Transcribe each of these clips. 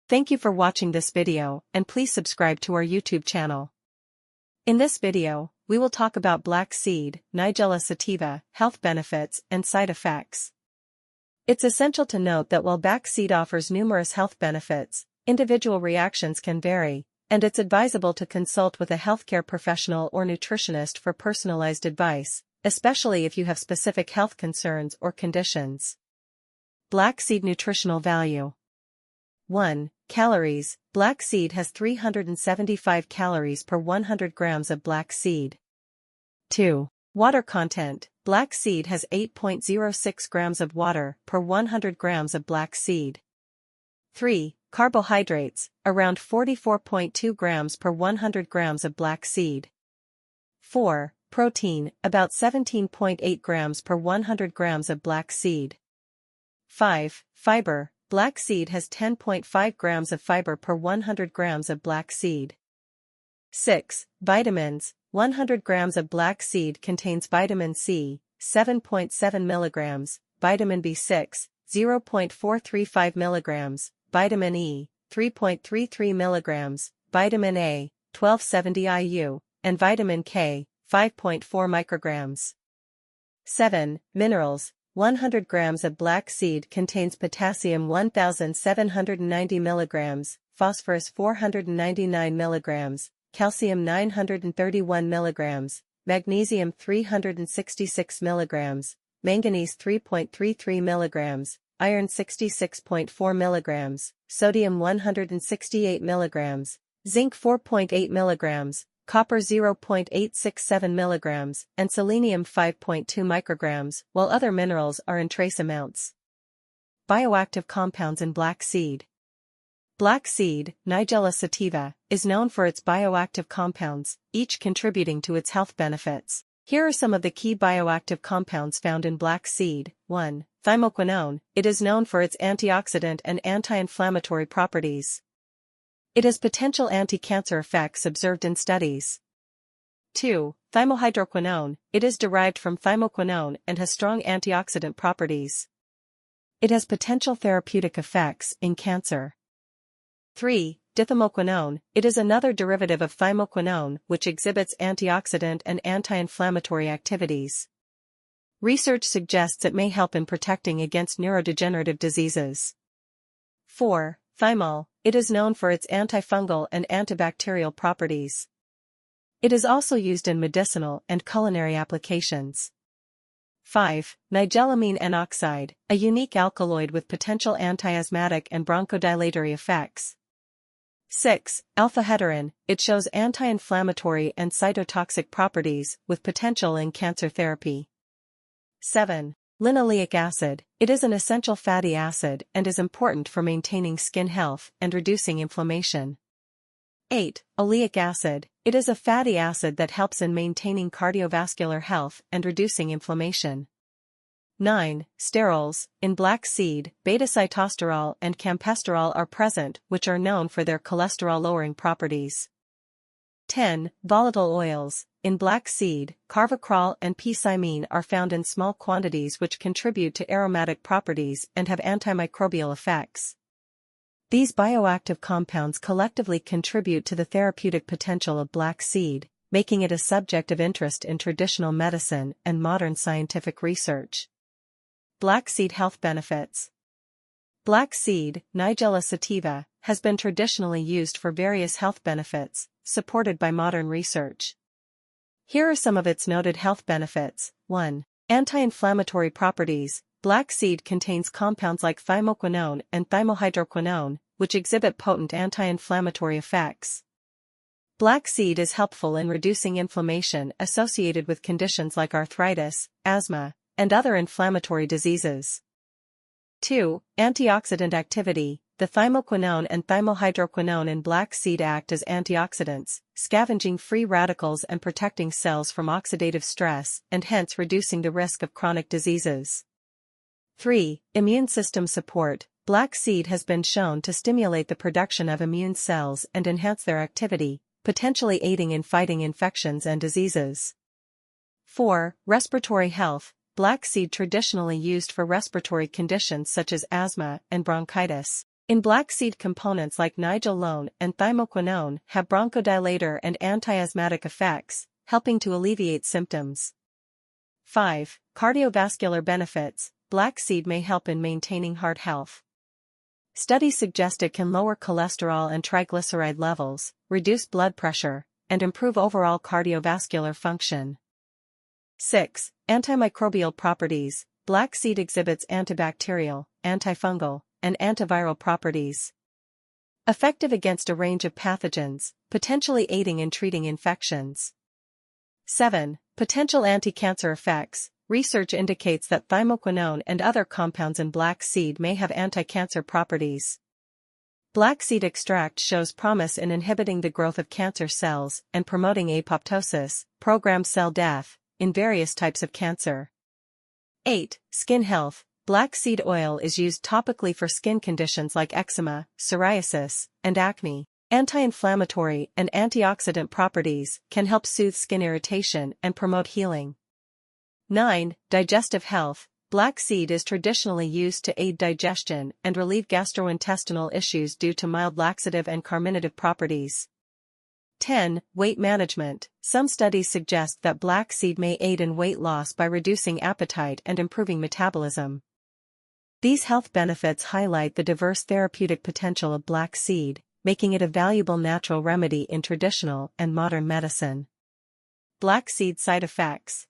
Thank you for watching this video, and please subscribe to our YouTube channel. In this video, we will talk about black seed, Nigella sativa, health benefits and side effects. It's essential to note that while black seed offers numerous health benefits, individual reactions can vary, and it's advisable to consult with a healthcare professional or nutritionist for personalized advice, especially if you have specific health concerns or conditions. Black seed nutritional value. 1. Calories. Black seed has 375 calories per 100 grams of black seed. 2. Water content. Black seed has 8.06 grams of water per 100 grams of black seed. 3. Carbohydrates. Around 44.2 grams per 100 grams of black seed. 4. Protein. About 17.8 grams per 100 grams of black seed. 5. Fiber. Black seed has 10.5 grams of fiber per 100 grams of black seed. 6. Vitamins. 100 grams of black seed contains vitamin C, 7.7 milligrams, vitamin B6, 0.435 milligrams, vitamin E, 3.33 milligrams, vitamin A, 1270 IU, and vitamin K, 5.4 micrograms. 7. Minerals. 100 grams of black seed contains potassium 1790 milligrams, phosphorus 499 milligrams, calcium 931 milligrams, magnesium 366 milligrams, manganese 3.33 milligrams, iron 66.4 milligrams, sodium 168 milligrams, zinc 4.8 milligrams, copper 0.867 milligrams, and selenium 5.2 micrograms, while other minerals are in trace amounts. Bioactive compounds in black seed. Black seed, Nigella sativa, is known for its bioactive compounds, each contributing to its health benefits. Here are some of the key bioactive compounds found in black seed. 1. Thymoquinone. It is known for its antioxidant and anti-inflammatory properties. It has potential anti-cancer effects observed in studies. 2. Thymohydroquinone. It is derived from thymoquinone and has strong antioxidant properties. It has potential therapeutic effects in cancer. 3. Dithymoquinone. It is another derivative of thymoquinone which exhibits antioxidant and anti-inflammatory activities. Research suggests it may help in protecting against neurodegenerative diseases. 4. Thymol. It is known for its antifungal and antibacterial properties. It is also used in medicinal and culinary applications. 5. Nigellamine N-oxide, a unique alkaloid with potential antiasthmatic and bronchodilatory effects. 6. Alpha-heterin. It shows anti-inflammatory and cytotoxic properties with potential in cancer therapy. 7. Linoleic acid. It is an essential fatty acid and is important for maintaining skin health and reducing inflammation. 8. Oleic acid. It is a fatty acid that helps in maintaining cardiovascular health and reducing inflammation. 9. Sterols. In black seed, beta-sitosterol and campesterol are present, which are known for their cholesterol-lowering properties. 10. Volatile oils. In black seed, carvacrol and P-cymene are found in small quantities which contribute to aromatic properties and have antimicrobial effects. These bioactive compounds collectively contribute to the therapeutic potential of black seed, making it a subject of interest in traditional medicine and modern scientific research. Black seed health benefits. Black seed, Nigella sativa, has been traditionally used for various health benefits, supported by modern research. Here are some of its noted health benefits. 1. Anti-inflammatory properties. Black seed contains compounds like thymoquinone and thymohydroquinone, which exhibit potent anti-inflammatory effects. Black seed is helpful in reducing inflammation associated with conditions like arthritis, asthma, and other inflammatory diseases. 2. Antioxidant activity. The thymoquinone and thymohydroquinone in black seed act as antioxidants, scavenging free radicals and protecting cells from oxidative stress and hence reducing the risk of chronic diseases. 3. Immune system support. Black seed has been shown to stimulate the production of immune cells and enhance their activity, potentially aiding in fighting infections and diseases. 4. Respiratory health. Black seed traditionally used for respiratory conditions such as asthma and bronchitis. In black seed, components like nigellone and thymoquinone have bronchodilator and antiasthmatic effects, helping to alleviate symptoms. 5. Cardiovascular benefits. Black seed may help in maintaining heart health. Studies suggest it can lower cholesterol and triglyceride levels, reduce blood pressure, and improve overall cardiovascular function. 6. Antimicrobial properties. Black seed exhibits antibacterial, antifungal, and antiviral properties. Effective against a range of pathogens, potentially aiding in treating infections. 7. Potential anticancer effects. Research indicates that thymoquinone and other compounds in black seed may have anticancer properties. Black seed extract shows promise in inhibiting the growth of cancer cells and promoting apoptosis, programmed cell death, in various types of cancer. 8. Skin health. Black seed oil is used topically for skin conditions like eczema, psoriasis, and acne. Anti-inflammatory and antioxidant properties can help soothe skin irritation and promote healing. 9. Digestive health. Black seed is traditionally used to aid digestion and relieve gastrointestinal issues due to mild laxative and carminative properties. 10. Weight management. Some studies suggest that black seed may aid in weight loss by reducing appetite and improving metabolism. These health benefits highlight the diverse therapeutic potential of black seed, making it a valuable natural remedy in traditional and modern medicine. Black seed side effects.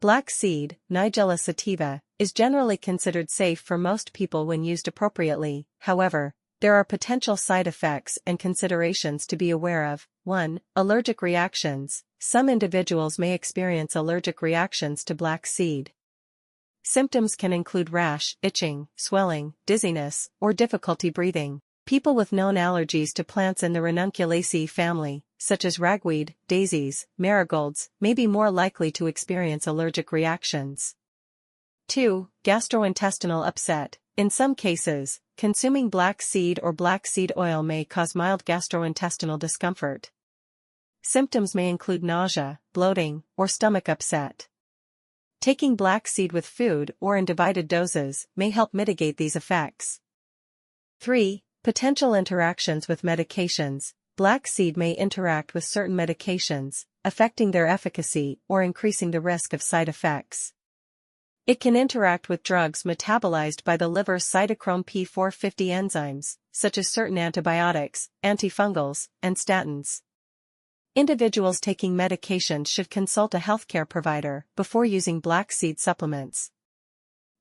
Black seed, Nigella sativa, is generally considered safe for most people when used appropriately. However, there are potential side effects and considerations to be aware of. 1. Allergic reactions. Some individuals may experience allergic reactions to black seed. Symptoms can include rash, itching, swelling, dizziness, or difficulty breathing. People with known allergies to plants in the Ranunculaceae family, such as ragweed, daisies, marigolds, may be more likely to experience allergic reactions. 2. Gastrointestinal upset. In some cases, consuming black seed or black seed oil may cause mild gastrointestinal discomfort. Symptoms may include nausea, bloating, or stomach upset. Taking black seed with food or in divided doses may help mitigate these effects. 3. Potential interactions with medications. Black seed may interact with certain medications, affecting their efficacy or increasing the risk of side effects. It can interact with drugs metabolized by the liver's cytochrome P450 enzymes, such as certain antibiotics, antifungals, and statins. Individuals taking medications should consult a healthcare provider before using black seed supplements.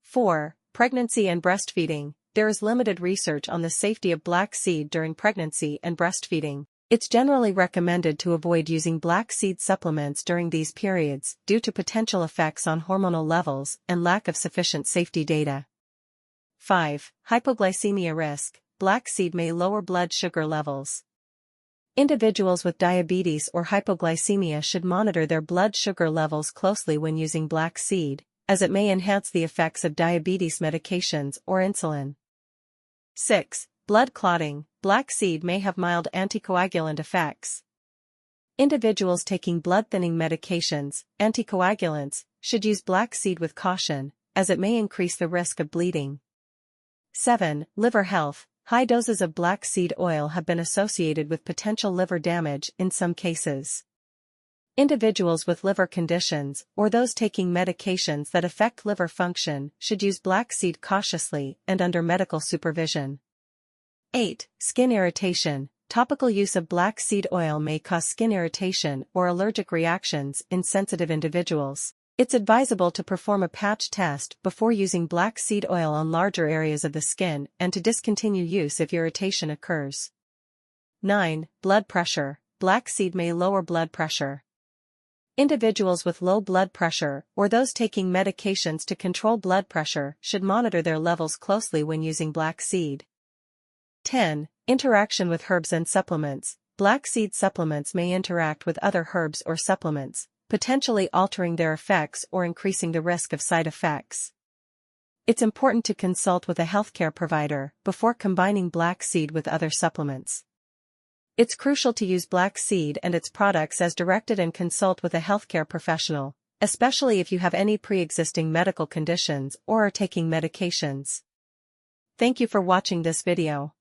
4. Pregnancy and breastfeeding. There is limited research on the safety of black seed during pregnancy and breastfeeding. It's generally recommended to avoid using black seed supplements during these periods due to potential effects on hormonal levels and lack of sufficient safety data. 5. Hypoglycemia risk. Black seed may lower blood sugar levels. Individuals with diabetes or hypoglycemia should monitor their blood sugar levels closely when using black seed, as it may enhance the effects of diabetes medications or insulin. 6. Blood clotting. Black seed may have mild anticoagulant effects. Individuals taking blood-thinning medications, anticoagulants, should use black seed with caution, as it may increase the risk of bleeding. 7. Liver health. High doses of black seed oil have been associated with potential liver damage in some cases. Individuals with liver conditions or those taking medications that affect liver function should use black seed cautiously and under medical supervision. 8. Skin irritation. Topical use of black seed oil may cause skin irritation or allergic reactions in sensitive individuals. It's advisable to perform a patch test before using black seed oil on larger areas of the skin and to discontinue use if irritation occurs. 9. Blood pressure. Black seed may lower blood pressure. Individuals with low blood pressure or those taking medications to control blood pressure should monitor their levels closely when using black seed. 10. Interaction with herbs and supplements. Black seed supplements may interact with other herbs or supplements, potentially altering their effects or increasing the risk of side effects. It's important to consult with a healthcare provider before combining black seed with other supplements. It's crucial to use black seed and its products as directed and consult with a healthcare professional, especially if you have any pre-existing medical conditions or are taking medications. Thank you for watching this video.